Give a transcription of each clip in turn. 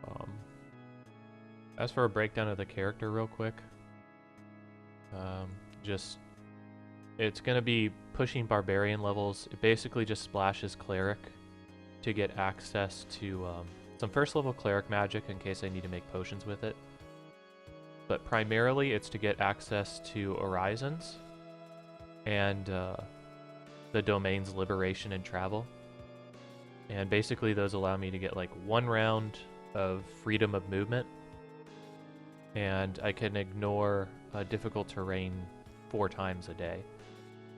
Um, as for a breakdown of the character real quick, just it's going to be pushing barbarian levels. It basically just splashes cleric to get access to some first level cleric magic in case I need to make potions with it. But primarily it's to get access to Horizons and the domain's liberation and travel. And basically those allow me to get like 1 round of freedom of movement, and I can ignore difficult terrain 4 times a day.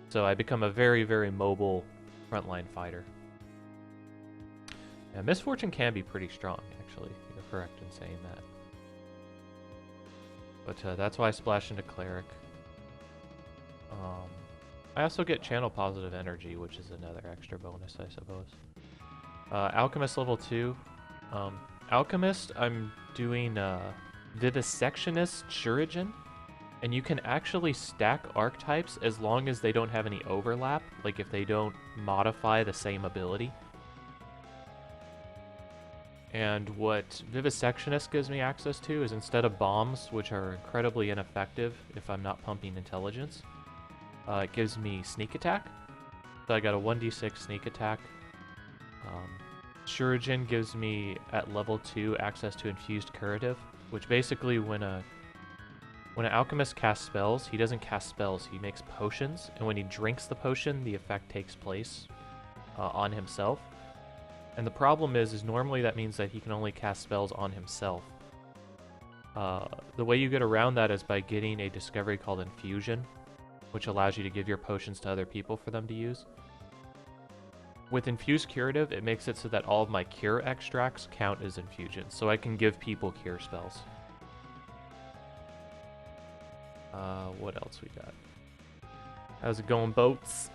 So I become a very, very mobile frontline fighter. Yeah, Misfortune can be pretty strong, actually. You're correct in saying that. But that's why I splash into Cleric. I also get Channel Positive Energy, which is another extra bonus, I suppose. Alchemist level 2. Alchemist, I'm doing Vivisectionist Shuriken. And you can actually stack archetypes as long as they don't have any overlap, like if they don't modify the same ability. And what Vivisectionist gives me access to is, instead of bombs, which are incredibly ineffective if I'm not pumping intelligence, it gives me sneak attack. So I got a 1d6 sneak attack. Shuriken gives me, at level 2, access to infused curative, which basically when an alchemist casts spells, he doesn't cast spells, he makes potions, and when he drinks the potion, the effect takes place on himself. And the problem is normally that means that he can only cast spells on himself. The way you get around that is by getting a discovery called Infusion, which allows you to give your potions to other people for them to use. With Infused Curative, it makes it so that all of my cure extracts count as infusions, so I can give people cure spells. What else we got? How's it going, boats?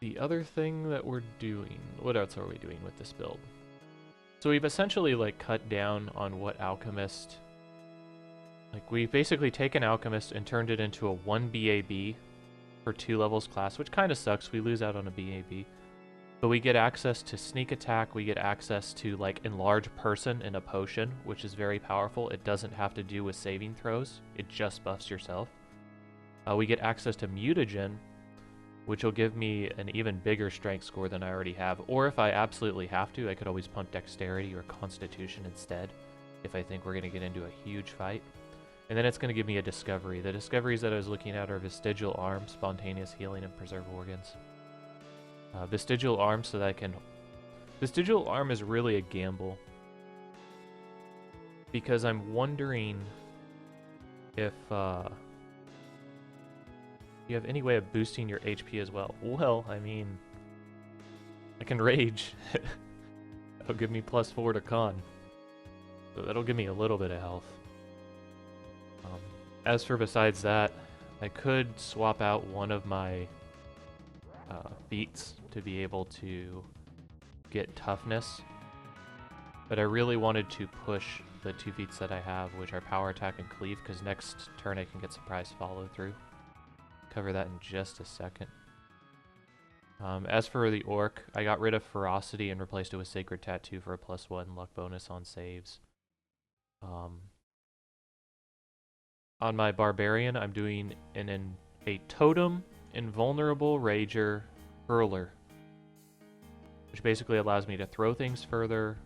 The other thing that we're doing... What else are we doing with this build? So we've essentially, like, cut down on what Alchemist... Like, we've basically taken Alchemist and turned it into a 1 BAB for 2 levels class, which kind of sucks. We lose out on a BAB. But we get access to sneak attack, we get access to, like, enlarge person in a potion, which is very powerful. It doesn't have to do with saving throws, it just buffs yourself. We get access to mutagen, which will give me an even bigger strength score than I already have. Or if I absolutely have to, I could always pump dexterity or constitution instead, if I think we're going to get into a huge fight. And then it's going to give me a discovery. The discoveries that I was looking at are Vestigial Arm, Spontaneous Healing, and Preserve Organs. Vestigial Arm, so that I can... Vestigial Arm is really a gamble, because I'm wondering if you have any way of boosting your HP as well. Well, I mean, I can Rage. That'll give me +4 to Con. So that'll give me a little bit of health. As for besides that, I could swap out one of my feats to be able to get toughness, but I really wanted to push the 2 feats that I have, which are Power Attack and Cleave, because next turn I can get Surprise Follow Through. Cover that in just a second. As for the Orc, I got rid of Ferocity and replaced it with Sacred Tattoo for a +1 luck bonus on saves. On my Barbarian, I'm doing a Totem Invulnerable Rager Hurler, which basically allows me to throw things further,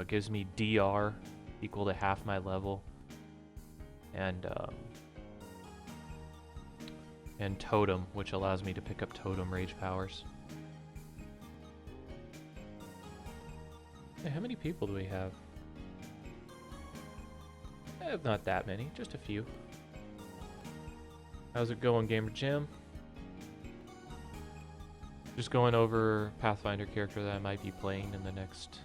gives me DR equal to half my level, and Totem, which allows me to pick up Totem Rage powers. Hey, how many people do we have? Not that many, just a few. How's it going, Gamer Jim? Just going over Pathfinder character that I might be playing in the next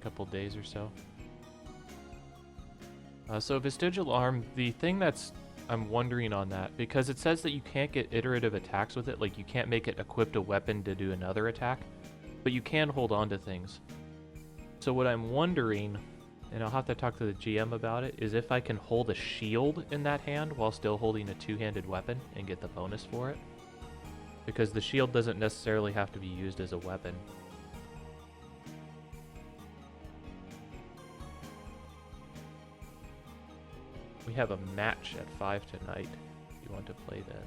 couple days or so. So Vestigial Arm, the thing I'm wondering on that, because it says that you can't get iterative attacks with it, like you can't make it equipped a weapon to do another attack, but you can hold on to things. So what I'm wondering, and I'll have to talk to the GM about it, is if I can hold a shield in that hand while still holding a 2-handed weapon and get the bonus for it. Because the shield doesn't necessarily have to be used as a weapon. have a match at 5 tonight. If you want to play then.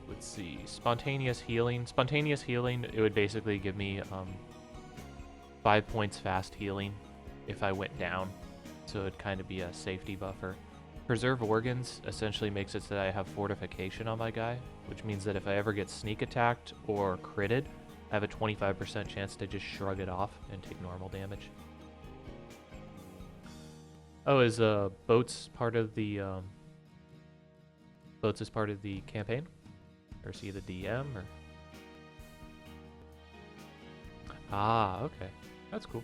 Let's see. Spontaneous healing. Spontaneous healing, it would basically give me 5 points fast healing if I went down. So it'd kind of be a safety buffer. Preserve organs essentially makes it so that I have fortification on my guy, which means that if I ever get sneak attacked or critted, I have a 25% chance to just shrug it off and take normal damage. Oh, is boats part of the boats is part of the campaign? Or is he the DM or? Ah, okay. That's cool.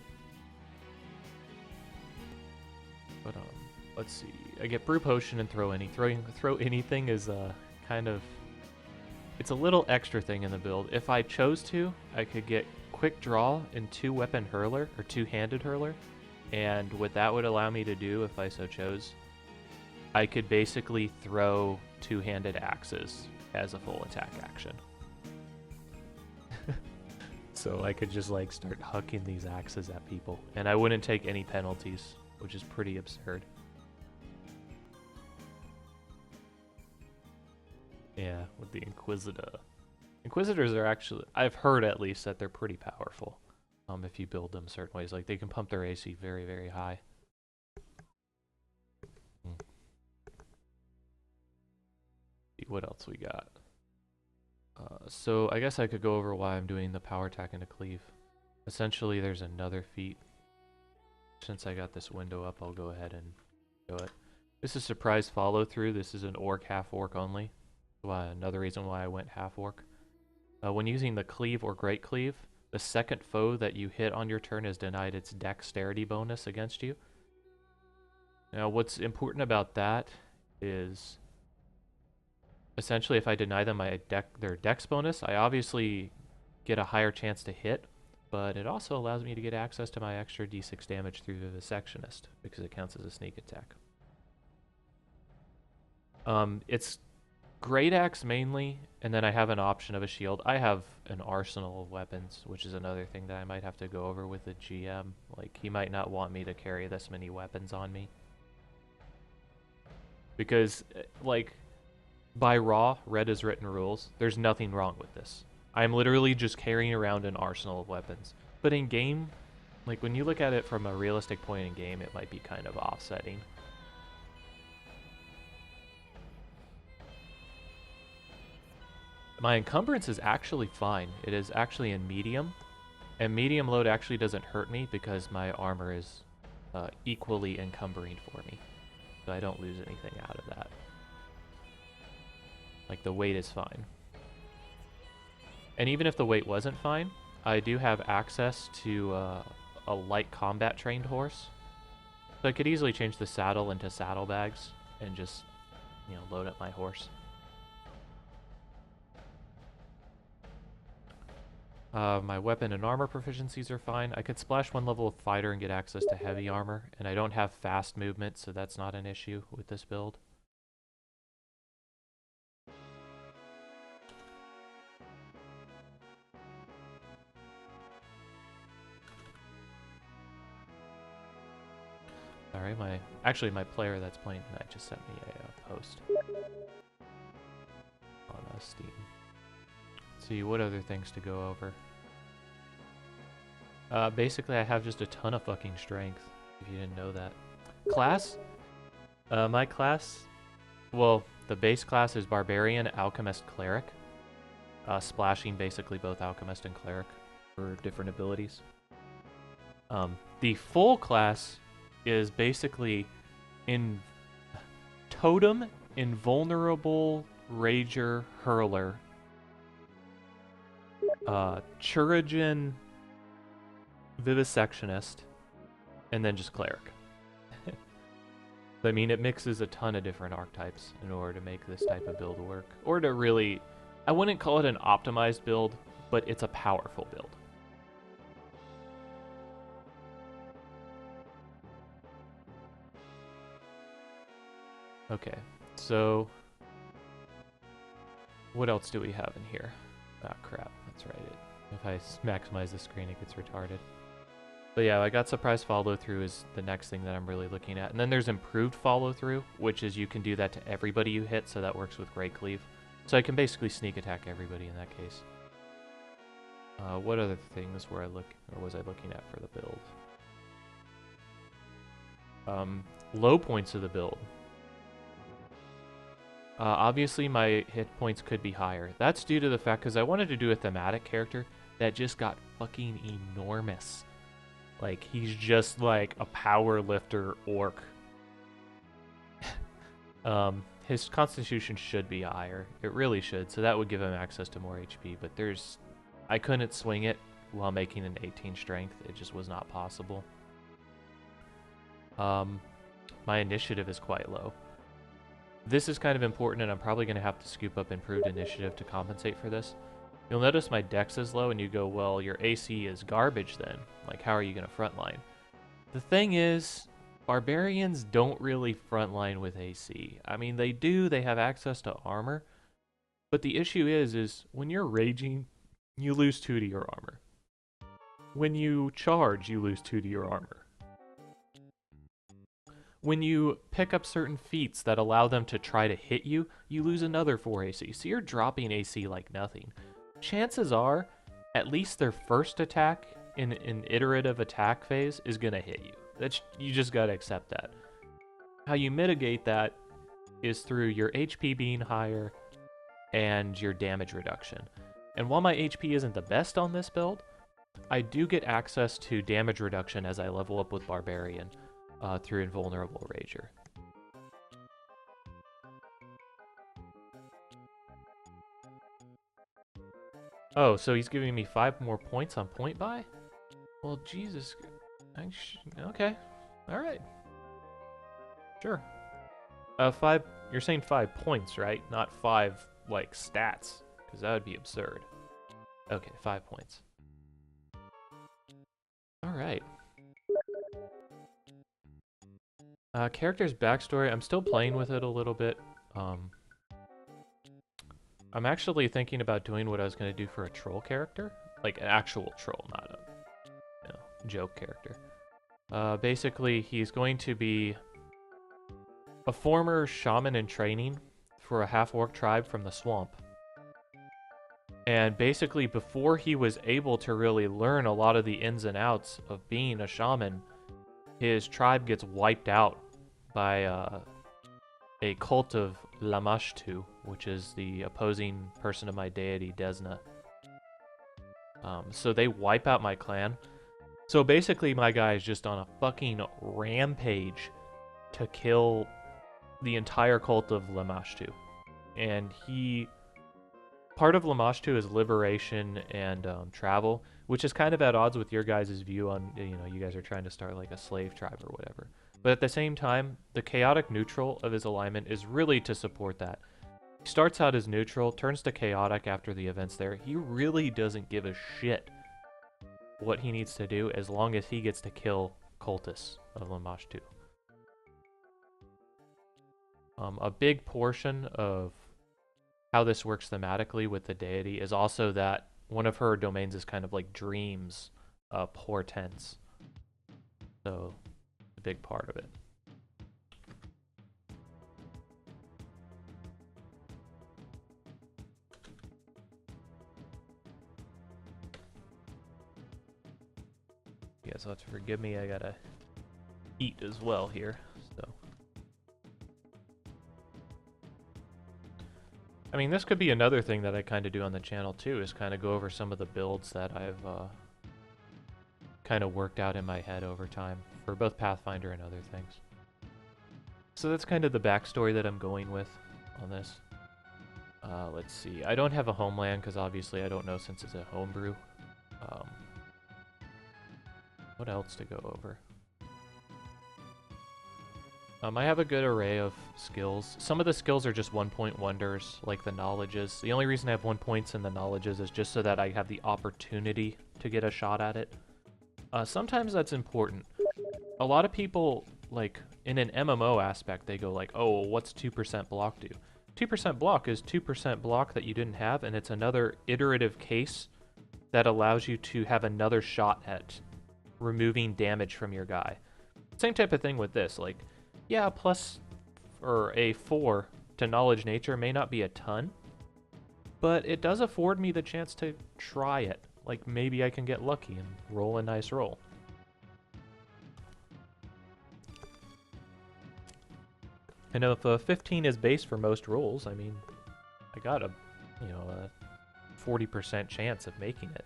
But let's see. I get brew potion and throw any. Throw anything is kind of, it's a little extra thing in the build. If I chose to, I could get quick draw and 2-weapon hurler or 2-handed hurler, and what that would allow me to do, if I so chose, I could basically throw 2-handed axes as a full attack action. So I could just like start hucking these axes at people, and I wouldn't take any penalties, which is pretty absurd. Yeah, with the Inquisitor. Inquisitors are actually, I've heard at least, that they're pretty powerful. If you build them certain ways. Like, they can pump their AC very, very high. See what else we got. So I guess I could go over why I'm doing the power attack into cleave. Essentially, there's another feat. Since I got this window up, I'll go ahead and do it. This is surprise follow through. This is an orc, half orc only. Another reason why I went half orc. When using the cleave or great cleave, the second foe that you hit on your turn is denied its dexterity bonus against you. Now, what's important about that is essentially if I deny them their dex bonus, I obviously get a higher chance to hit, but it also allows me to get access to my extra d6 damage through the Vivisectionist because it counts as a sneak attack. It's Great Axe mainly, and then I have an option of a shield. I have an arsenal of weapons, which is another thing that I might have to go over with the GM. Like, he might not want me to carry this many weapons on me. Because, like, by raw, red is written rules, there's nothing wrong with this. I'm literally just carrying around an arsenal of weapons. But in game, like, when you look at it from a realistic point in game, it might be kind of offsetting. My encumbrance is actually fine. It is actually in medium, and medium load actually doesn't hurt me because my armor is equally encumbering for me, so I don't lose anything out of that. Like, the weight is fine. And even if the weight wasn't fine, I do have access to a light combat trained horse, so I could easily change the saddle into saddlebags and just, you know, load up my horse. My weapon and armor proficiencies are fine. I could splash 1 level of fighter and get access to heavy armor, and I don't have fast movement, so that's not an issue with this build. Sorry, my player that's playing tonight just sent me a post on Steam. Let's see, what other things to go over? Basically, I have just a ton of fucking strength, if you didn't know that. Class? My class, well, the base class is Barbarian, Alchemist, Cleric. Splashing basically both Alchemist and Cleric for different abilities. The full class is basically Totem, Invulnerable, Rager, Hurler, Chirurgeon, Vivisectionist, and then just Cleric. I mean, it mixes a ton of different archetypes in order to make this type of build work. Or to really, I wouldn't call it an optimized build, but it's a powerful build. Okay, so what else do we have in here? Ah, crap, that's right. If I maximize the screen, it gets retarded. But yeah, I got surprise follow through is the next thing that I'm really looking at. And then there's improved follow through, which is you can do that to everybody you hit, so that works with Great Cleave. So I can basically sneak attack everybody in that case. What other things were I was I looking at for the build? Low points of the build. Obviously my hit points could be higher. That's due to the fact because I wanted to do a thematic character that just got fucking enormous. Like, he's just like a power lifter orc. His constitution should be higher. It really should, so that would give him access to more HP, but I couldn't swing it while making an 18 strength. It just was not possible. My initiative is quite low. This is kind of important, and I'm probably going to have to scoop up improved initiative to compensate for this. You'll notice my dex is low, and you go, well, your AC is garbage then. Like, how are you going to frontline? The thing is, barbarians don't really frontline with AC. I mean, they do. They have access to armor. But the issue is when you're raging, you lose 2 to your armor. When you charge, you lose 2 to your armor. When you pick up certain feats that allow them to try to hit you, you lose another 4 AC. So you're dropping AC like nothing. Chances are, at least their first attack in an iterative attack phase is going to hit you. You just got to accept that. How you mitigate that is through your HP being higher and your damage reduction. And while my HP isn't the best on this build, I do get access to damage reduction as I level up with Barbarian through Invulnerable Rager. Oh, so he's giving me 5 more points on point buy? Well, Jesus. Okay. Alright. Sure. 5, you're saying 5 points, right? Not 5, like, stats. Because that would be absurd. Okay, 5 points. Alright. Character's backstory, I'm still playing with it a little bit. I'm actually thinking about doing what I was going to do for a troll character. Like an actual troll, not a joke character. Basically, he's going to be a former shaman in training for a half-orc tribe from the swamp. And basically, before he was able to really learn a lot of the ins and outs of being a shaman, his tribe gets wiped out by a cult of Lamashtu, which is the opposing person of my deity, Desna. So they wipe out my clan. So basically my guy is just on a fucking rampage to kill the entire cult of Lamashtu. And part of Lamashtu is liberation and travel, which is kind of at odds with your guys' view on, you guys are trying to start like a slave tribe or whatever. But at the same time, the chaotic neutral of his alignment is really to support that. He starts out as neutral, turns to chaotic after the events there. He really doesn't give a shit what he needs to do as long as he gets to kill cultists of Lamashtu. A big portion of how this works thematically with the deity is also that one of her domains is kind of like dreams, portents. So, a big part of it. You guys will have to forgive me, I gotta eat as well here, so. I mean, this could be another thing that I kind of do on the channel too, is kind of go over some of the builds that I've kind of worked out in my head over time for both Pathfinder and other things. So that's kind of the backstory that I'm going with on this. Let's see. I don't have a homeland because obviously I don't know since it's a homebrew. What else to go over? I have a good array of skills. Some of the skills are just 1-point wonders, like the knowledges. The only reason I have 1 point in the knowledges is just so that I have the opportunity to get a shot at it. Sometimes that's important. A lot of people, like, in an MMO aspect, they go like, oh, what's 2% block do? 2% block is 2% block that you didn't have, and it's another iterative case that allows you to have another shot at removing damage from your guy. Same type of thing with this. Like, yeah, plus or a 4 to knowledge nature may not be a ton, but it does afford me the chance to try it. Like, maybe I can get lucky and roll a nice roll. And if 15 is base for most rolls, I mean, I got a, you know, a 40% chance of making it.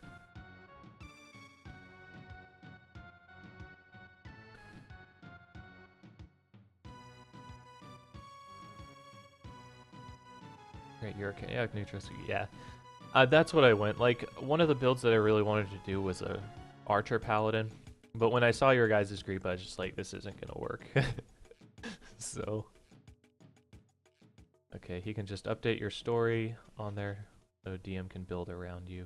Great, you're okay. Yeah, neutral. Yeah. That's what I went. Like, one of the builds that I really wanted to do was a Archer Paladin. But when I saw your guys' group, I was just like, this isn't going to work. So. Okay, he can just update your story on there so DM can build around you.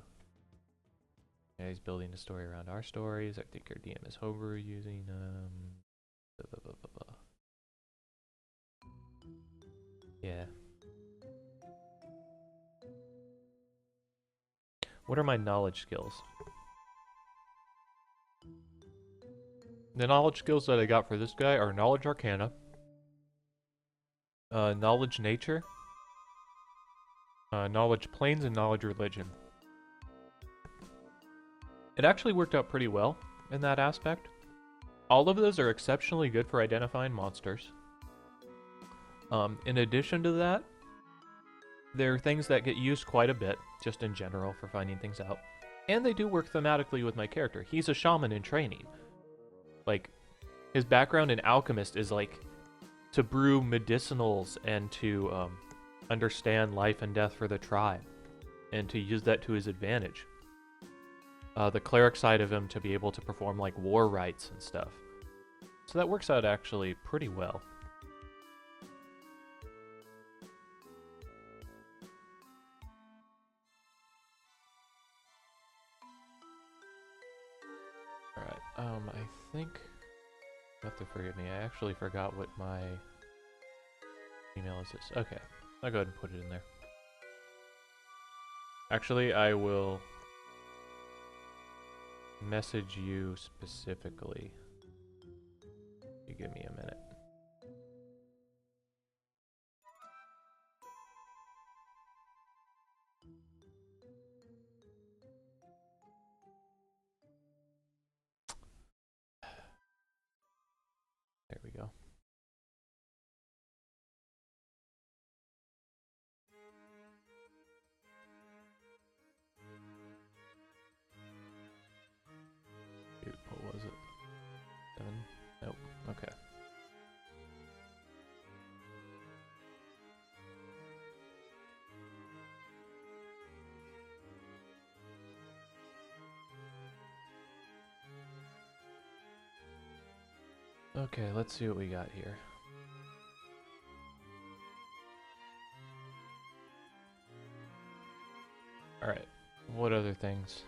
Yeah, he's building a story around our stories. I think our DM is homebrew using, yeah. What are my knowledge skills? The knowledge skills that I got for this guy are Knowledge Arcana, Knowledge Nature, Knowledge Planes, and Knowledge Religion. It actually worked out pretty well in that aspect. All of those are exceptionally good for identifying monsters. In addition to that, there are things that get used quite a bit, just in general, for finding things out. And they do work thematically with my character. He's a shaman in training. Like, his background in alchemist is like to brew medicinals and to understand life and death for the tribe, and to use that to his advantage. The cleric side of him to be able to perform like war rites and stuff. So that works out actually pretty well. Alright, I think you have to forgive me. I actually forgot what my email is. Okay, I'll go ahead and put it in there. Actually, I will message you specifically. You give me a minute. There we go. Dude, what was it? 7? Nope. Okay. Okay, let's see what we got here. Alright, what other things?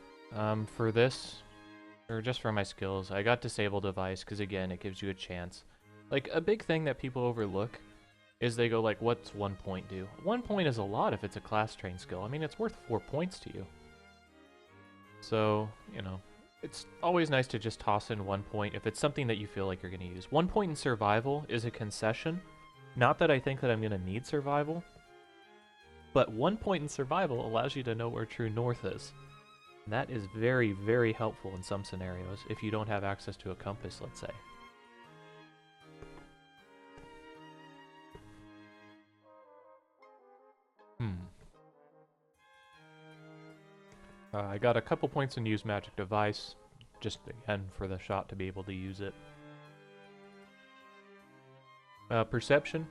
For this, or just for my skills, I got Disable Device, because again, it gives you a chance. Like, a big thing that people overlook is they go like, what's 1 point do? 1 point is a lot if it's a class train skill. I mean, it's worth 4 points to you. So, you know, it's always nice to just toss in 1 point if it's something that you feel like you're going to use. 1 point in survival is a concession. Not that I think that I'm going to need survival, but 1 point in survival allows you to know where true north is. And that is very, very helpful in some scenarios if you don't have access to a compass, let's say. I got a couple points in Use Magic Device, just again for the shot to be able to use it. Perception.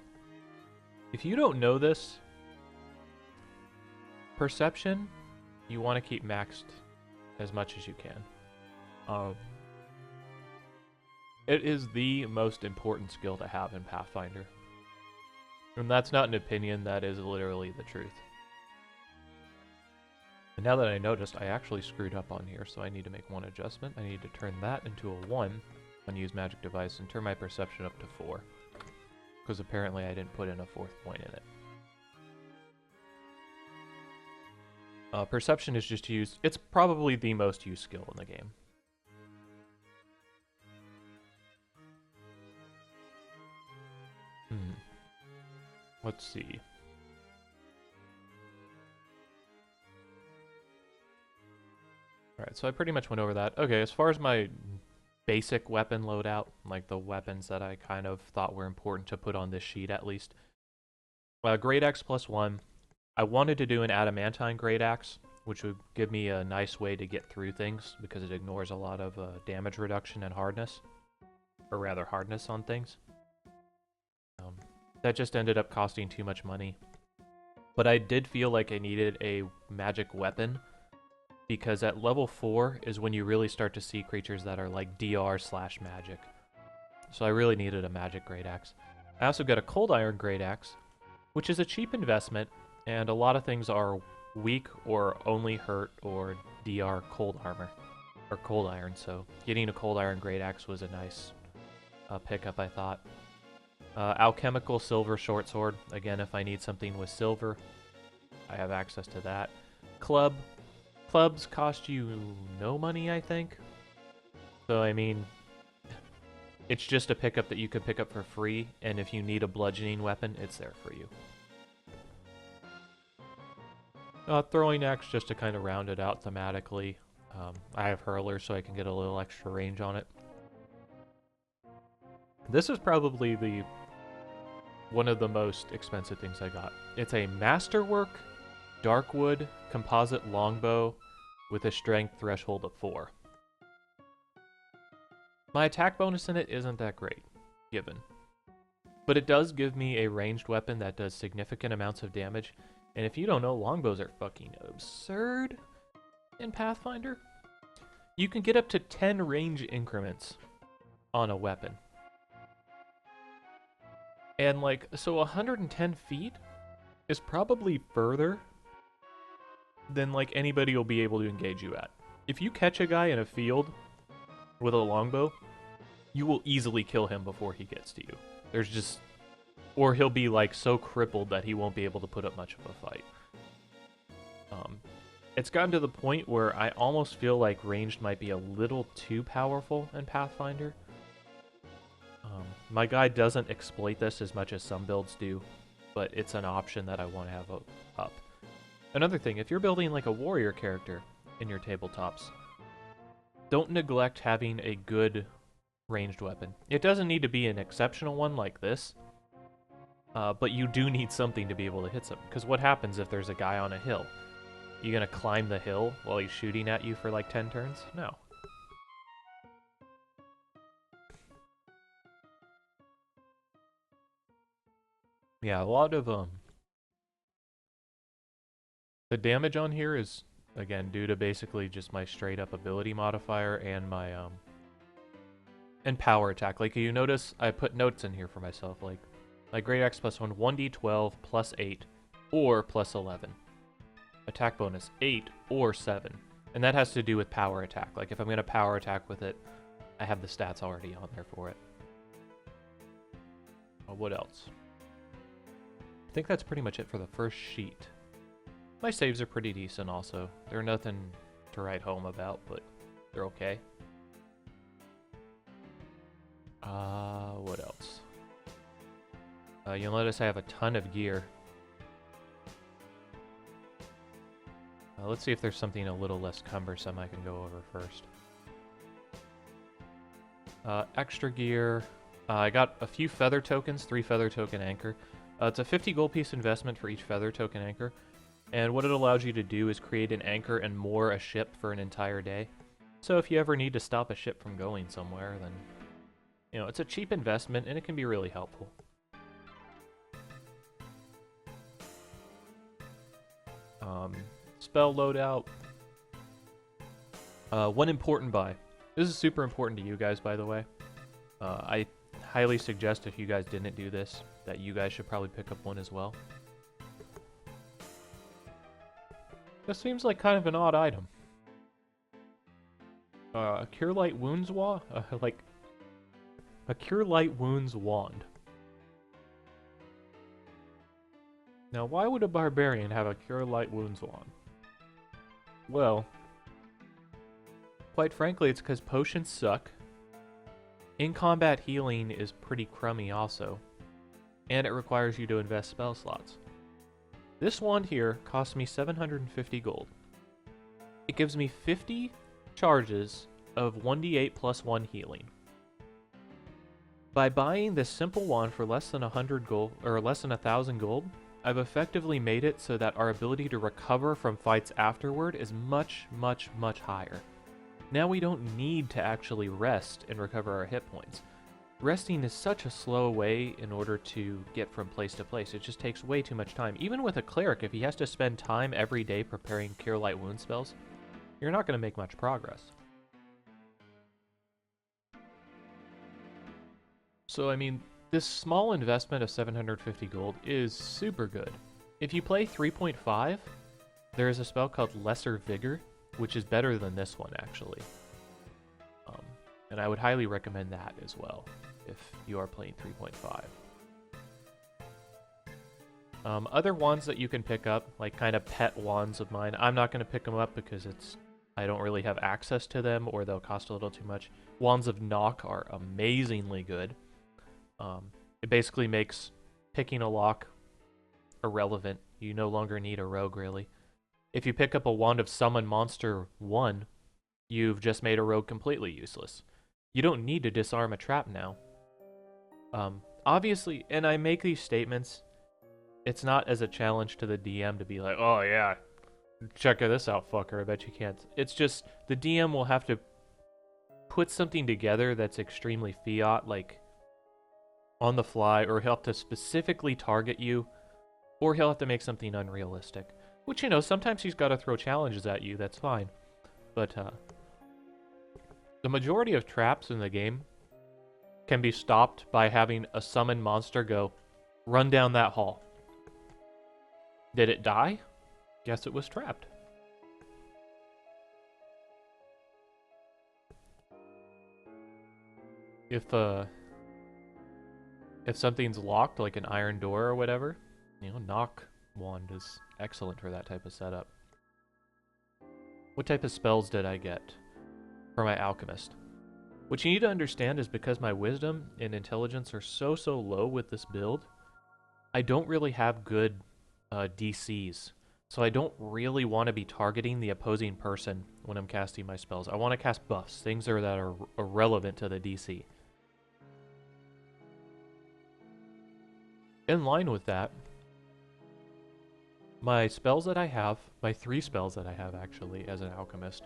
If you don't know this, Perception, you want to keep maxed as much as you can. It is the most important skill to have in Pathfinder. And that's not an opinion, that is literally the truth. And now that I noticed, I actually screwed up on here, so I need to make one adjustment. I need to turn that into a 1 on Use Magic Device and turn my Perception up to 4. Because apparently I didn't put in a 4th point in it. Perception is just used, it's probably the most used skill in the game. Let's see. Alright, so I pretty much went over that. Okay, as far as my basic weapon loadout, like the weapons that I kind of thought were important to put on this sheet at least. Great Axe +1. I wanted to do an adamantine Great Axe, which would give me a nice way to get through things because it ignores a lot of damage reduction and hardness. Or rather, hardness on things. That just ended up costing too much money. But I did feel like I needed a magic weapon because at level 4 is when you really start to see creatures that are like DR/magic. So I really needed a magic Great Axe. I also got a Cold Iron Great Axe, which is a cheap investment, and a lot of things are weak or only hurt or DR cold armor, or cold iron, so getting a Cold Iron Great Axe was a nice pickup, I thought. Alchemical Silver Short Sword, again, if I need something with silver, I have access to that. Clubs cost you no money, I think. So, I mean, it's just a pickup that you can pick up for free, and if you need a bludgeoning weapon, it's there for you. Throwing axe just to kind of round it out thematically. I have hurler so I can get a little extra range on it. This is probably one of the most expensive things I got. It's a Masterwork Darkwood composite longbow with a strength threshold of 4. My attack bonus in it isn't that great, given. But it does give me a ranged weapon that does significant amounts of damage. And if you don't know, longbows are fucking absurd in Pathfinder. You can get up to 10 range increments on a weapon. And like, so 110 feet is probably further than like anybody will be able to engage you at. If you catch a guy in a field with a longbow, you will easily kill him before he gets to you. There's just... Or he'll be like so crippled that he won't be able to put up much of a fight. It's gotten to the point where I almost feel like ranged might be a little too powerful in Pathfinder. My guide doesn't exploit this as much as some builds do, but it's an option that I want to have up. Another thing, if you're building like a warrior character in your tabletops, don't neglect having a good ranged weapon. It doesn't need to be an exceptional one like this, but you do need something to be able to hit them. Because what happens if there's a guy on a hill? You gonna climb the hill while he's shooting at you for like 10 turns? No. Yeah, a lot of the damage on here is, again, due to basically just my straight up ability modifier and my and power attack. Like you notice I put notes in here for myself, like my Great Axe +1, 1d12 +8 or +11. Attack bonus 8 or 7. And that has to do with power attack. Like if I'm gonna power attack with it, I have the stats already on there for it. What else? I think that's pretty much it for the first sheet. My saves are pretty decent also. They're nothing to write home about, but they're okay. What else? You'll notice I have a ton of gear. Let's see if there's something a little less cumbersome I can go over first. Extra gear. I got a few feather tokens, 3 feather token anchor. It's a 50 gold piece investment for each feather token anchor. And what it allows you to do is create an anchor and moor a ship for an entire day. So if you ever need to stop a ship from going somewhere, then, you know, it's a cheap investment and it can be really helpful. Spell loadout. One important buy. This is super important to you guys, by the way. I highly suggest if you guys didn't do this, that you guys should probably pick up one as well. This seems like kind of an odd item. A Cure Light Wounds a Cure Light Wounds wand. Now, why would a barbarian have a Cure Light Wounds wand? Well, quite frankly, it's because potions suck. In-combat healing is pretty crummy also. and it requires you to invest spell slots. This wand here costs me 750 gold. It gives me 50 charges of 1d8 plus 1 healing. By buying this simple wand for less than 100 gold, or less than 1,000 gold, I've effectively made it so that our ability to recover from fights afterward is much, much, much higher. Now we don't need to actually rest and recover our hit points. Resting is such a slow way in order to get from place to place. It just takes way too much time. Even with a cleric, if he has to spend time every day preparing Cure Light Wound spells, you're not going to make much progress. So, I mean, this small investment of 750 gold is super good. If you play 3.5, there is a spell called Lesser Vigor, which is better than this one, actually. And I would highly recommend that as well, if you are playing 3.5. Other wands that you can pick up, like kind of pet wands of mine, I'm not going to pick them up because I don't really have access to them, or they'll cost a little too much. Wands of Knock are amazingly good. It basically makes picking a lock irrelevant. You no longer need a rogue, really. If you pick up a Wand of Summon Monster 1, you've just made a rogue completely useless. You don't need to disarm a trap now. Obviously, and I make these statements, it's not as a challenge to the DM to be like, oh yeah, check this out, fucker, I bet you can't. It's just, the DM will have to put something together that's extremely fiat, like on the fly, or he'll have to specifically target you, or he'll have to make something unrealistic. Which, you know, sometimes he's got to throw challenges at you, that's fine. But, the majority of traps in the game can be stopped by having a summoned monster go, run down that hall. Did it die? Guess it was trapped. If something's locked, like an iron door or whatever, you know, Knock Wand is excellent for that type of setup. What type of spells did I get for my Alchemist? What you need to understand is because my Wisdom and Intelligence are so low with this build, I don't really have good DCs. So I don't really want to be targeting the opposing person when I'm casting my spells. I want to cast buffs, things that are irrelevant to the DC. In line with that, my spells that I have, my 3 spells that I have actually as an Alchemist,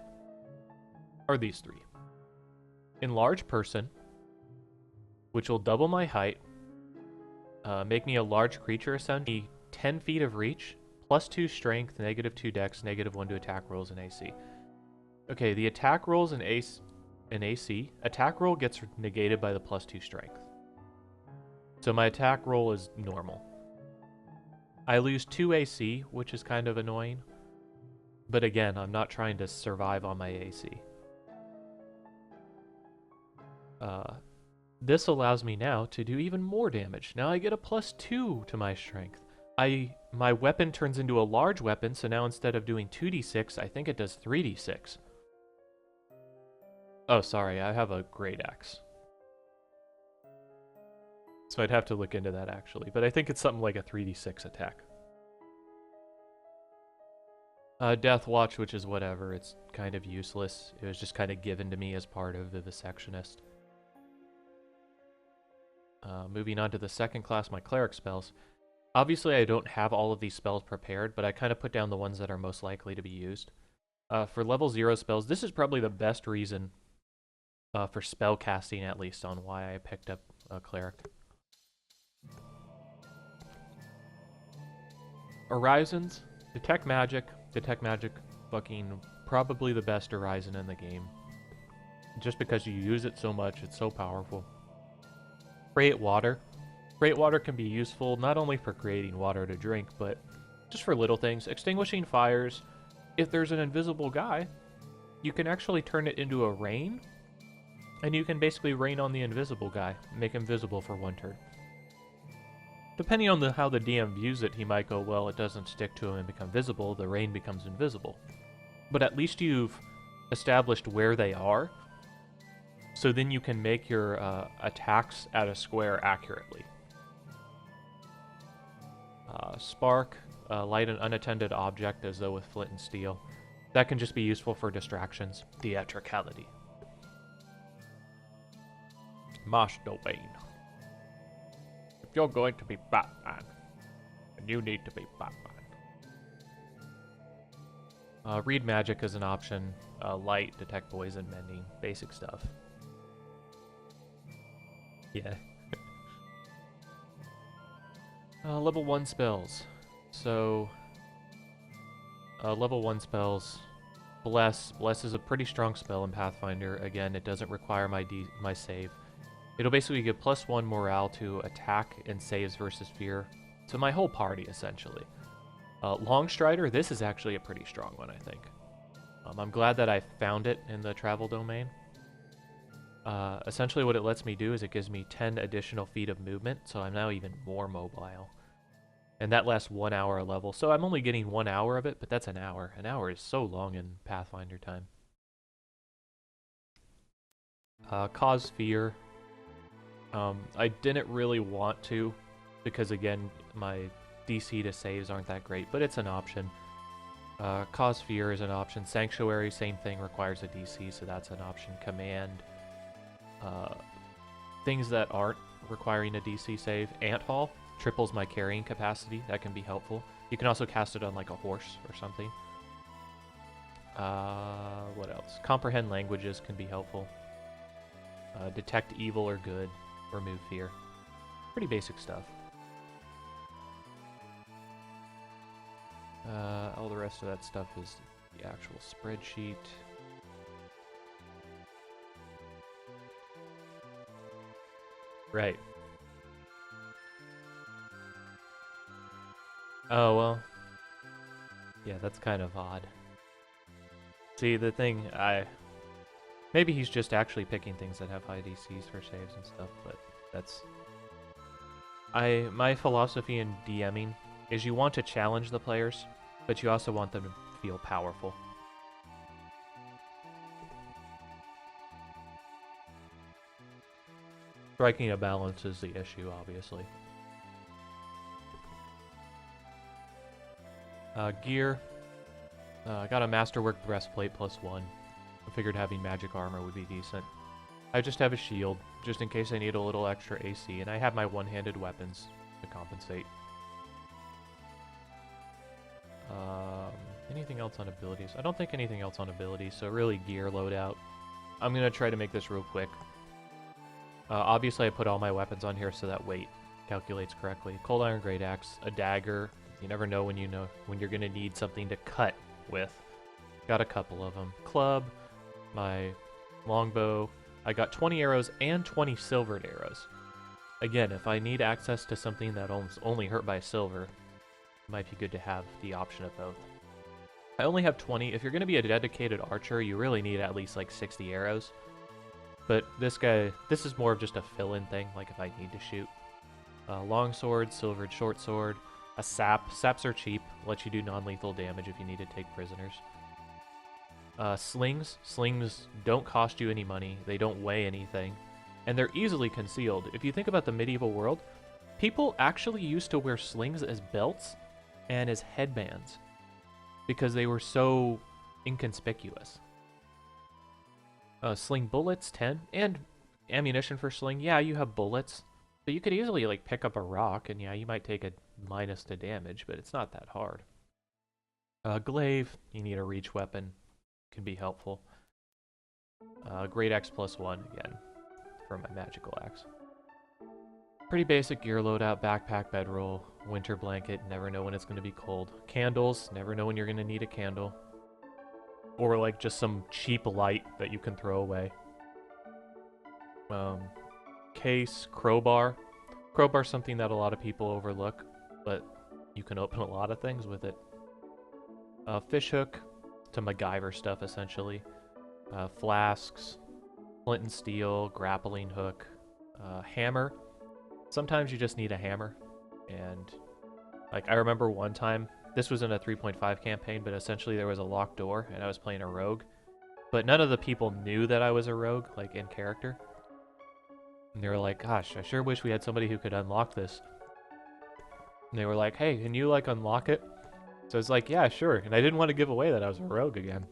are these 3. Enlarge Person, which will double my height, make me a large creature, essentially 10 feet of reach, plus 2 strength, -2 dex, -1 to attack rolls and AC. Okay, the attack rolls and AC, attack roll gets negated by the plus 2 strength. So my attack roll is normal. I lose 2 AC, which is kind of annoying. But again, I'm not trying to survive on my AC. This allows me now to do even more damage. Now I get a plus 2 to my strength. My weapon turns into a large weapon, so now instead of doing 2d6, I think it does 3d6. Oh, sorry, I have a great axe. So I'd have to look into that actually, but I think it's something like a 3d6 attack. Death Watch, which is whatever, it's kind of useless. It was just kind of given to me as part of Vivisectionist. Moving on to the second class, my Cleric spells. Obviously I don't have all of these spells prepared, but I kind of put down the ones that are most likely to be used. For level 0 spells, this is probably the best reason for spell casting, at least, on why I picked up a Cleric. Horizons, Detect Magic, fucking probably the best Horizon in the game. Just because you use it so much, it's so powerful. Create Water. Create Water can be useful not only for creating water to drink, but just for little things. Extinguishing fires. If there's an invisible guy, you can actually turn it into a rain, and you can basically rain on the invisible guy, make him visible for 1 turn. Depending on how the DM views it, he might go, well, it doesn't stick to him and become visible, the rain becomes invisible. But at least you've established where they are, so then you can make your attacks at a square accurately. Spark, light an unattended object as though with flint and steel. That can just be useful for distractions. Theatricality. Master Wayne. If you're going to be Batman, then you need to be Batman. Read magic is an option. Light, detect poison, mending, basic stuff. Yeah. Level 1 spells. So, level 1 spells. Bless. Bless is a pretty strong spell in Pathfinder. Again, it doesn't require my save. It'll basically give +1 morale to attack and saves versus fear. So my whole party, essentially. Longstrider, this is actually a pretty strong one, I think. I'm glad that I found it in the travel domain. Essentially what it lets me do is it gives me 10 additional feet of movement, so I'm now even more mobile. And that lasts 1 hour a level, so I'm only getting 1 hour of it, but that's an hour. An hour is so long in Pathfinder time. Cause fear. I didn't really want to, because again, my DC to saves aren't that great, but it's an option. Cause fear is an option. Sanctuary, same thing, requires a DC, so that's an option. Command. Things that aren't requiring a DC save. Ant Hall triples my carrying capacity. That can be helpful. You can also cast it on like a horse or something. What else? Comprehend languages can be helpful. Detect evil or good. Remove fear. Pretty basic stuff. All the rest of that stuff is the actual spreadsheet. Right. Oh, well. Yeah, that's kind of odd. See, the thing, maybe he's just actually picking things that have high DCs for saves and stuff, but that's... My philosophy in DMing is you want to challenge the players, but you also want them to feel powerful. Striking a balance is the issue, obviously. Gear. I got a Masterwork Breastplate +1. I figured having magic armor would be decent. I just have a shield, just in case I need a little extra AC, and I have my one-handed weapons to compensate. Anything else on abilities? I don't think anything else on abilities, so really gear loadout. I'm going to try to make this real quick. Obviously, I put all my weapons on here so that weight calculates correctly. Cold Iron Great Axe, a dagger. You never know when you're going to need something to cut with. Got a couple of them. Club, my longbow. I got 20 arrows and 20 silvered arrows. Again, if I need access to something that only hurt by silver, it might be good to have the option of both. I only have 20. If you're going to be a dedicated archer, you really need at least like 60 arrows. But this is more of just a fill-in thing, like if I need to shoot. Longsword, silvered short sword, a sap. Saps are cheap, let you do non-lethal damage if you need to take prisoners. Slings. Slings don't cost you any money, they don't weigh anything, and they're easily concealed. If you think about the medieval world, people actually used to wear slings as belts and as headbands because they were so inconspicuous. Sling bullets, 10, and ammunition for sling. Yeah, you have bullets, so you could easily like pick up a rock, and yeah, you might take a minus to damage, but it's not that hard. Glaive, you need a reach weapon, can be helpful. Great Axe +1 again for my magical axe. Pretty basic gear loadout: backpack, bedroll, winter blanket. Never know when it's going to be cold. Candles, never know when you're going to need a candle. Or like just some cheap light that you can throw away. Case, crowbar. Crowbar's something that a lot of people overlook, but you can open a lot of things with it. Fishhook, to MacGyver stuff essentially. Flasks, flint and steel, grappling hook, hammer. Sometimes you just need a hammer, and like I remember one time, this was in a 3.5 campaign, but essentially there was a locked door, and I was playing a rogue. But none of the people knew that I was a rogue, like in character. And they were like, gosh, I sure wish we had somebody who could unlock this. And they were like, hey, can you like unlock it? So I was like, yeah, sure. And I didn't want to give away that I was a rogue again.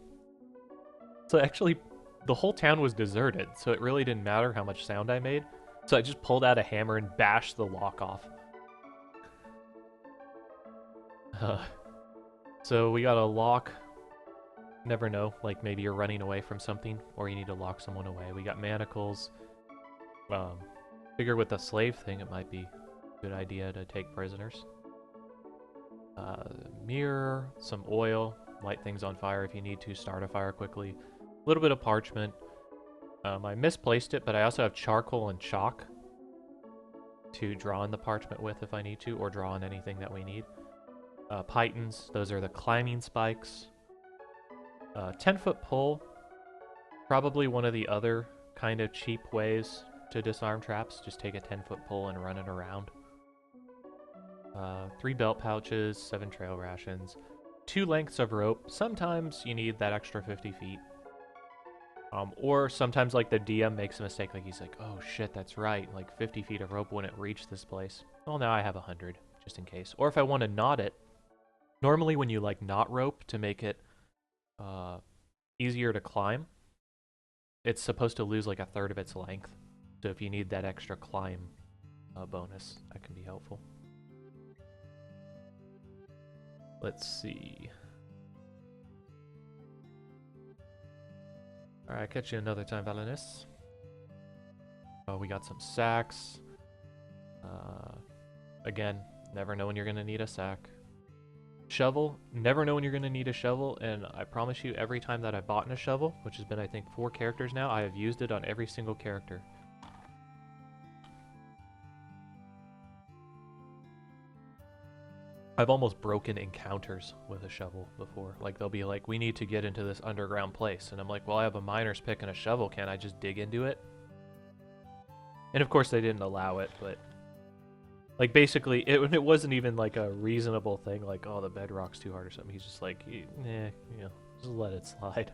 So actually, the whole town was deserted, so it really didn't matter how much sound I made. So I just pulled out a hammer and bashed the lock off. So we got a lock. Never know, like maybe you're running away from something, or you need to lock someone away. We got manacles. Figure with the slave thing, it might be a good idea to take prisoners. Mirror, some oil, light things on fire if you need to, start a fire quickly. A little bit of parchment. I misplaced it, but I also have charcoal and chalk to draw on the parchment with if I need to, or draw on anything that we need. Pythons, those are the climbing spikes. 10-foot pole, probably one of the other kind of cheap ways to disarm traps. Just take a 10-foot pole and run it around. 3 belt pouches, 7 trail rations, 2 lengths of rope. Sometimes you need that extra 50 feet. Or sometimes like the DM makes a mistake, like he's like, oh shit, that's right, like 50 feet of rope wouldn't reach this place. Well, now I have 100, just in case. Or if I want to knot it, normally when you like knot rope to make it easier to climb, it's supposed to lose like a third of its length. So if you need that extra climb bonus, that can be helpful. Let's see. Alright, catch you another time, Valenus. Oh, we got some sacks. Again, never know when you're going to need a sack. Shovel, never know when you're going to need a shovel, and I promise you, every time that I've bought a shovel, which has been, I think, 4 characters now, I have used it on every single character. I've almost broken encounters with a shovel before. Like, they'll be like, we need to get into this underground place. And I'm like, well, I have a miner's pick and a shovel. Can't I just dig into it? And of course, they didn't allow it, but... like, basically, it wasn't even, like, a reasonable thing. Like, oh, the bedrock's too hard or something. He's just like, you know, just let it slide.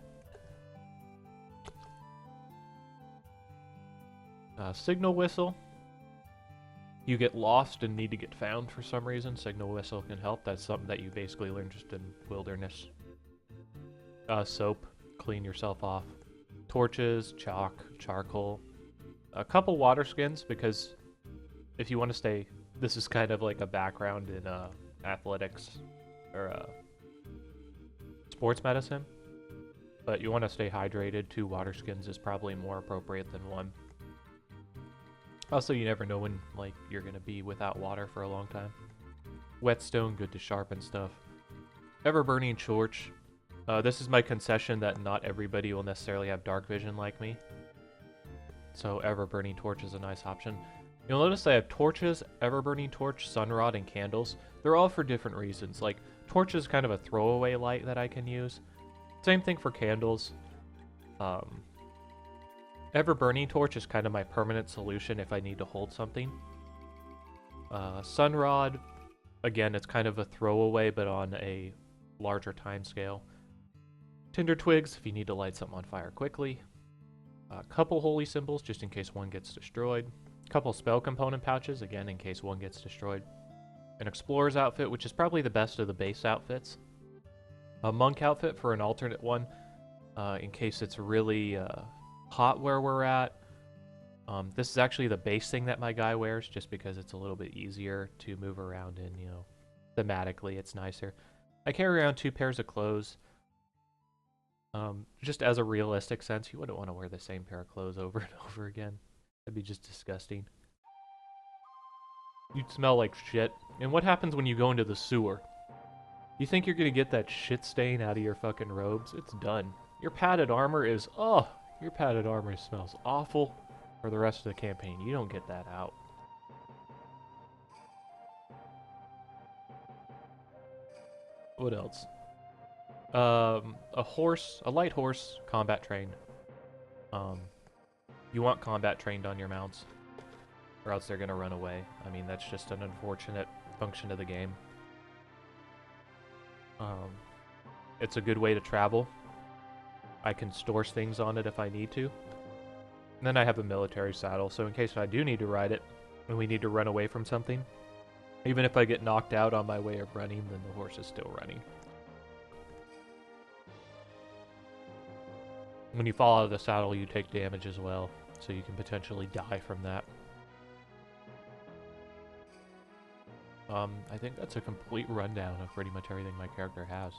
Signal whistle. You get lost and need to get found for some reason, signal whistle can help. That's something that you basically learn just in wilderness. Soap, clean yourself off. Torches, chalk, charcoal. A couple water skins, because if you want to stay... this is kind of like a background in athletics or sports medicine. But you want to stay hydrated. 2 water skins is probably more appropriate than 1. Also, you never know when, like, you're gonna be without water for a long time. Whetstone, good to sharpen stuff. Ever-burning torch. This is my concession that not everybody will necessarily have dark vision like me. So ever-burning torch is a nice option. You'll notice I have torches, ever-burning torch, sunrod, and candles. They're all for different reasons. Like, torch is kind of a throwaway light that I can use. Same thing for candles. Ever-burning torch is kind of my permanent solution if I need to hold something. Sunrod, again, it's kind of a throwaway, but on a larger time scale. Tinder twigs, if you need to light something on fire quickly. A couple holy symbols, just in case one gets destroyed. A couple spell component pouches, again, in case one gets destroyed. An explorer's outfit, which is probably the best of the base outfits. A monk outfit for an alternate one, in case it's really... hot where we're at. This is actually the base thing that my guy wears, just because it's a little bit easier to move around in, you know, thematically it's nicer. I carry around 2 pairs of clothes. Just as a realistic sense, you wouldn't want to wear the same pair of clothes over and over again. That'd be just disgusting. You'd smell like shit. And what happens when you go into the sewer? You think you're gonna get that shit stain out of your fucking robes? It's done. Your padded armor is... oh! Your padded armor smells awful for the rest of the campaign. You don't get that out. What else? A horse, a light horse, combat trained. You want combat trained on your mounts, or else they're gonna run away. I mean, that's just an unfortunate function of the game. It's a good way to travel. I can store things on it if I need to. And then I have a military saddle, so in case I do need to ride it, and we need to run away from something, Even if I get knocked out on my way of running, then the horse is still running. When you fall out of the saddle, you take damage as well, so you can potentially die from that. I think that's a complete rundown of pretty much everything my character has.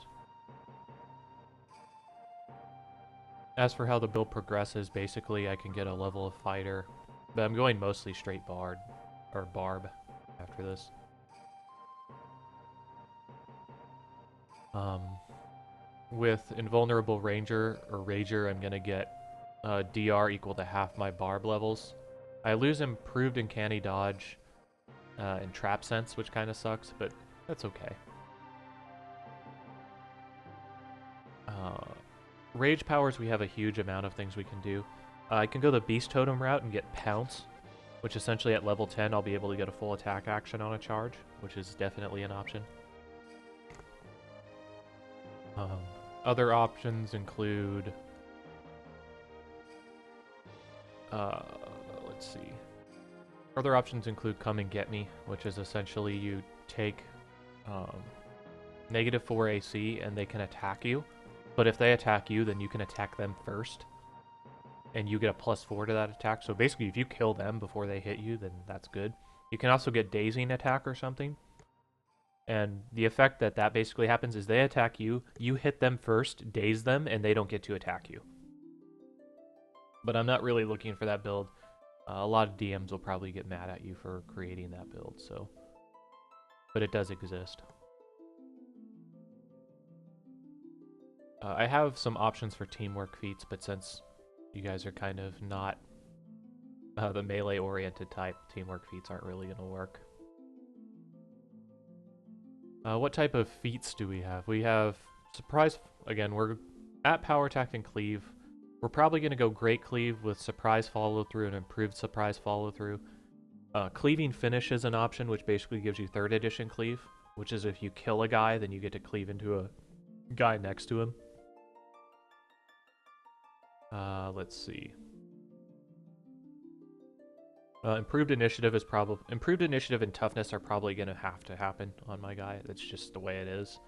As for how the build progresses, basically I can get a level of fighter, but I'm going mostly straight barb after this. With invulnerable ranger or rager, I'm gonna get DR equal to half my barb levels. I lose improved uncanny dodge and trap sense, which kind of sucks, but that's okay. Rage powers, we have a huge amount of things we can do. I can go the beast totem route and get pounce, which essentially at level 10 I'll be able to get a full attack action on a charge, which is definitely an option. Other options include, let's see. Other options include Come and Get Me, which is essentially you take -4 AC and they can attack you. But if they attack you, then you can attack them first. And you get a +4 to that attack. So basically, if you kill them before they hit you, then that's good. You can also get Dazing Attack or something. And the effect that basically happens is they attack you, you hit them first, daze them, and they don't get to attack you. But I'm not really looking for that build. A lot of DMs will probably get mad at you for creating that build, so... But it does exist. I have some options for teamwork feats, but since you guys are kind of not the melee-oriented type, teamwork feats aren't really going to work. What type of feats do we have? We have surprise... Again, we're at power attack and cleave. We're probably going to go great cleave with surprise follow-through and improved surprise follow-through. Cleaving finish is an option, which basically gives you 3rd edition cleave, which is if you kill a guy, then you get to cleave into a guy next to him. Let's see. Improved initiative and toughness are probably going to have to happen on my guy. That's just the way it is.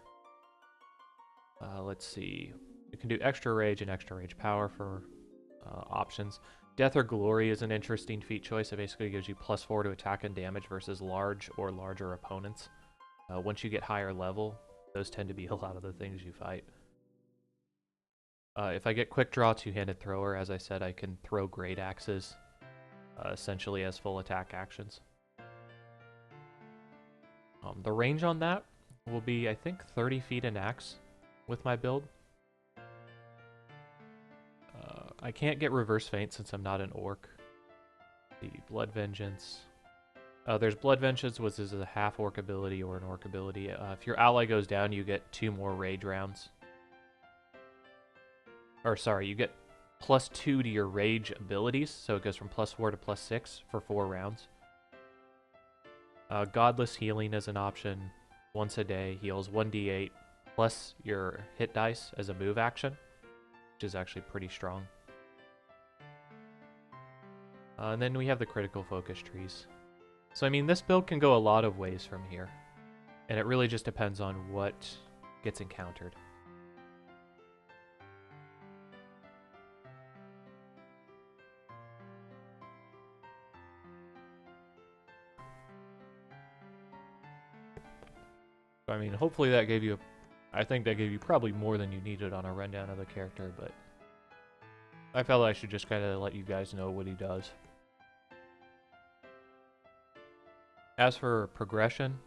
Let's see. You can do extra rage and extra rage power for options. Death or glory is an interesting feat choice. It basically gives you +4 to attack and damage versus large or larger opponents. Once you get higher level, those tend to be a lot of the things you fight. If I get quick draw two-handed thrower, as I said, I can throw great axes, essentially as full attack actions. The range on that will be, I think, 30 feet an axe with my build. I can't get reverse feint since I'm not an orc. The Blood Vengeance. There's Blood Vengeance, which is a half orc ability or an orc ability. If your ally goes down, you get 2 more rage rounds. Or sorry, you get +2 to your rage abilities, so it goes from +4 to +6 for 4 rounds. Godless Healing is an option. Once a day, heals 1d8 plus your hit dice as a move action, which is actually pretty strong. And then we have the critical focus trees. So I mean, this build can go a lot of ways from here, and it really just depends on what gets encountered. I mean, hopefully that gave you I think that gave you probably more than you needed on a rundown of the character, but I felt I should just kind of let you guys know what he does. As for progression,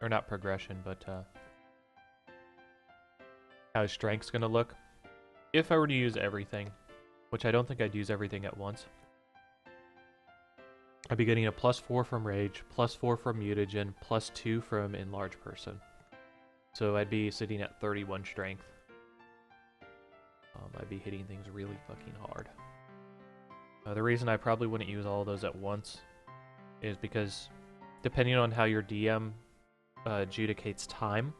or not progression, but how his strength's going to look, if I were to use everything, which I don't think I'd use everything at once, I'd be getting a +4 from Rage, +4 from Mutagen, +2 from Enlarge Person. So I'd be sitting at 31 strength. I'd be hitting things really fucking hard. The reason I probably wouldn't use all of those at once is because depending on how your DM adjudicates time,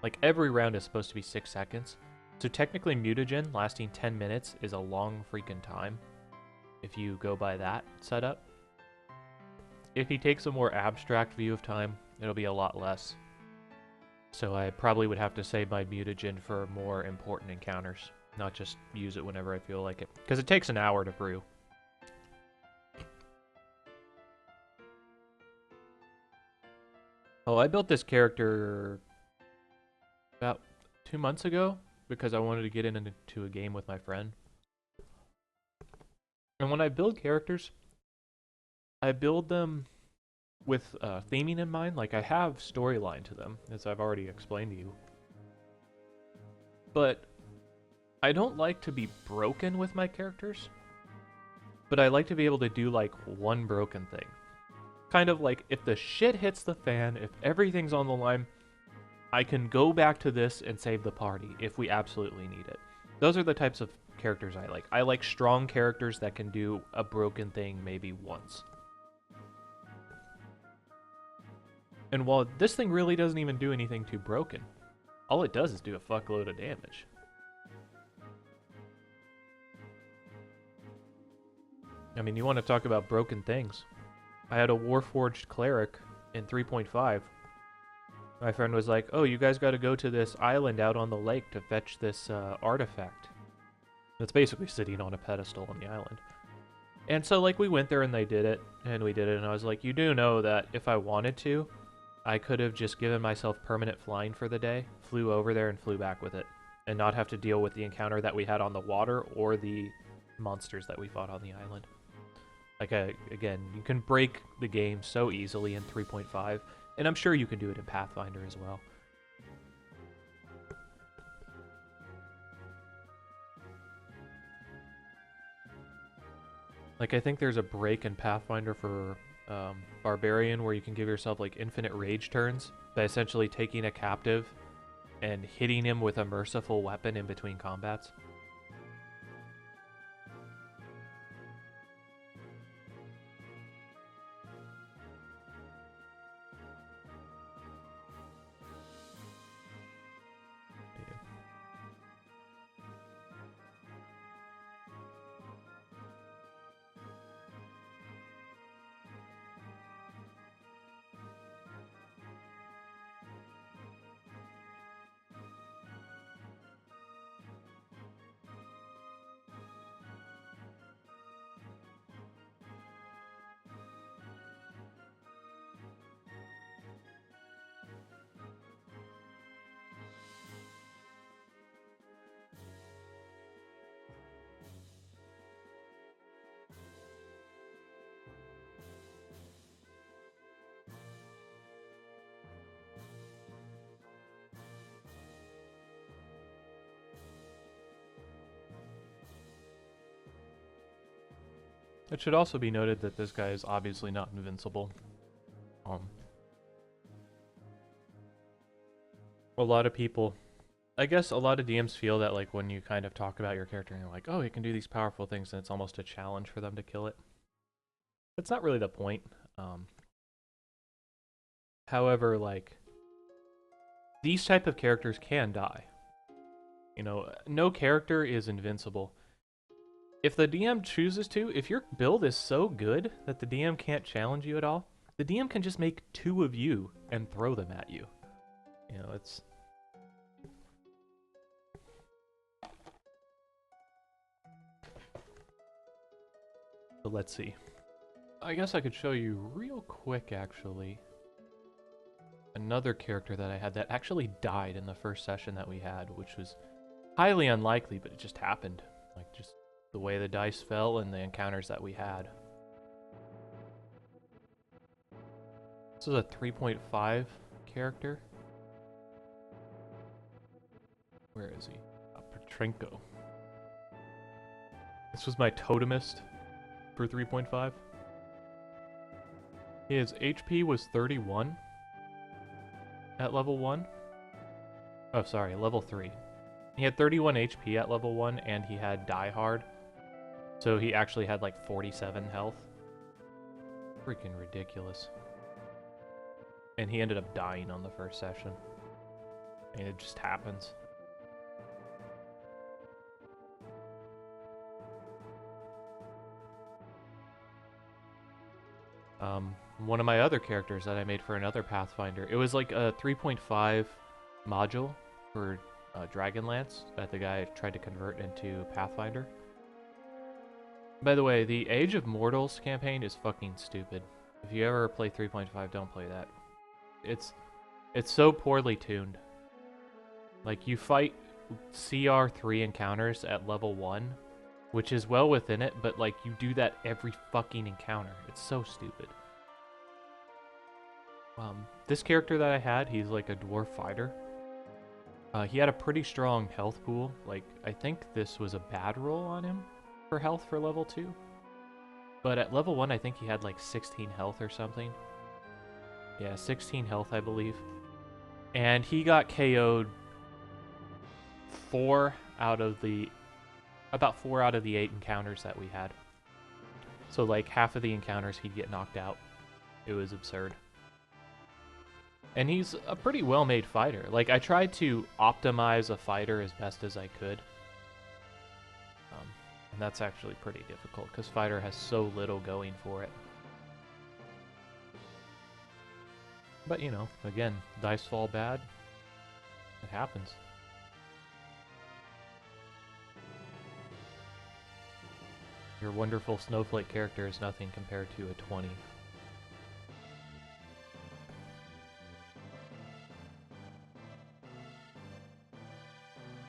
like every round is supposed to be 6 seconds. So technically Mutagen lasting 10 minutes is a long freaking time if you go by that setup. if he takes a more abstract view of time, it'll be a lot less. So I probably would have to save my mutagen for more important encounters, not just use it whenever I feel like it. Because it takes an hour to brew. Oh, I built this character about 2 months ago because I wanted to get into a game with my friend. And when I build characters, I build them with theming in mind. Like, I have storyline to them, as I've already explained to you. But I don't like to be broken with my characters. But I like to be able to do, like, one broken thing. Kind of like, if the shit hits the fan, if everything's on the line, I can go back to this and save the party if we absolutely need it. Those are the types of characters I like. I like strong characters that can do a broken thing maybe once. And while this thing really doesn't even do anything too broken, all it does is do a fuckload of damage. I mean, you want to talk about broken things. I had a Warforged Cleric in 3.5. My friend was like, oh, you guys got to go to this island out on the lake to fetch this artifact. That's basically sitting on a pedestal on the island. And so, like, we went there and they did it, and we did it, and I was like, you do know that if I wanted to, I could have just given myself permanent flying for the day, flew over there and flew back with it, and not have to deal with the encounter that we had on the water or the monsters that we fought on the island. Like, again, you can break the game so easily in 3.5, and I'm sure you can do it in Pathfinder as well. Like, I think there's a break in Pathfinder for Barbarian where you can give yourself, like, infinite rage turns by essentially taking a captive and hitting him with a merciful weapon in between combats. It should also be noted that this guy is obviously not invincible. A lot of people, I guess a lot of DMs feel that, like, when you kind of talk about your character and you're like, oh, he can do these powerful things, and it's almost a challenge for them to kill it. That's not really the point. However, like, these type of characters can die. You know, no character is invincible. If the DM chooses to, if your build is so good that the DM can't challenge you at all, the DM can just make 2 of you and throw them at you. You know, it's... So let's see. I guess I could show you real quick, actually, another character that I had that actually died in the first session that we had, which was highly unlikely, but it just happened. Like, just the way the dice fell and the encounters that we had. This is a 3.5 character. Where is he? Petrenko. This was my totemist for 3.5. His HP was 31 at level 1. Oh, sorry, level 3. He had 31 HP at level 1, and he had Die Hard. So he actually had like 47 health. Freaking ridiculous. And he ended up dying on the first session. And it just happens. one of my other characters that I made for another Pathfinder. It was like a 3.5 module for Dragonlance that the guy tried to convert into Pathfinder. By the way, the Age of Mortals campaign is fucking stupid. If you ever play 3.5, don't play that. It's so poorly tuned. Like, you fight CR3 encounters at level 1, which is well within it, but like, you do that every fucking encounter. It's so stupid. This character that I had, he's like a dwarf fighter. He had a pretty strong health pool. Like, I think this was a bad roll on him for health for level 2. But at level 1, I think he had like 16 health or something. Yeah, 16 health, I believe. And he got KO'd about 4 out of the 8 encounters that we had. So like half of the encounters he'd get knocked out. It was absurd. And he's a pretty well-made fighter. Like, I tried to optimize a fighter as best as I could. And that's actually pretty difficult, because fighter has so little going for it. But, you know, again, dice fall bad. It happens. Your wonderful snowflake character is nothing compared to a 20.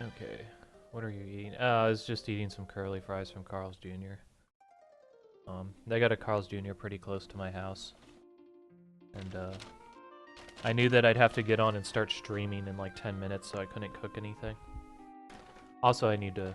Okay, what are you eating? I was just eating some curly fries from Carl's Jr. They got a Carl's Jr. pretty close to my house. And, I knew that I'd have to get on and start streaming in like 10 minutes, so I couldn't cook anything. Also, I need to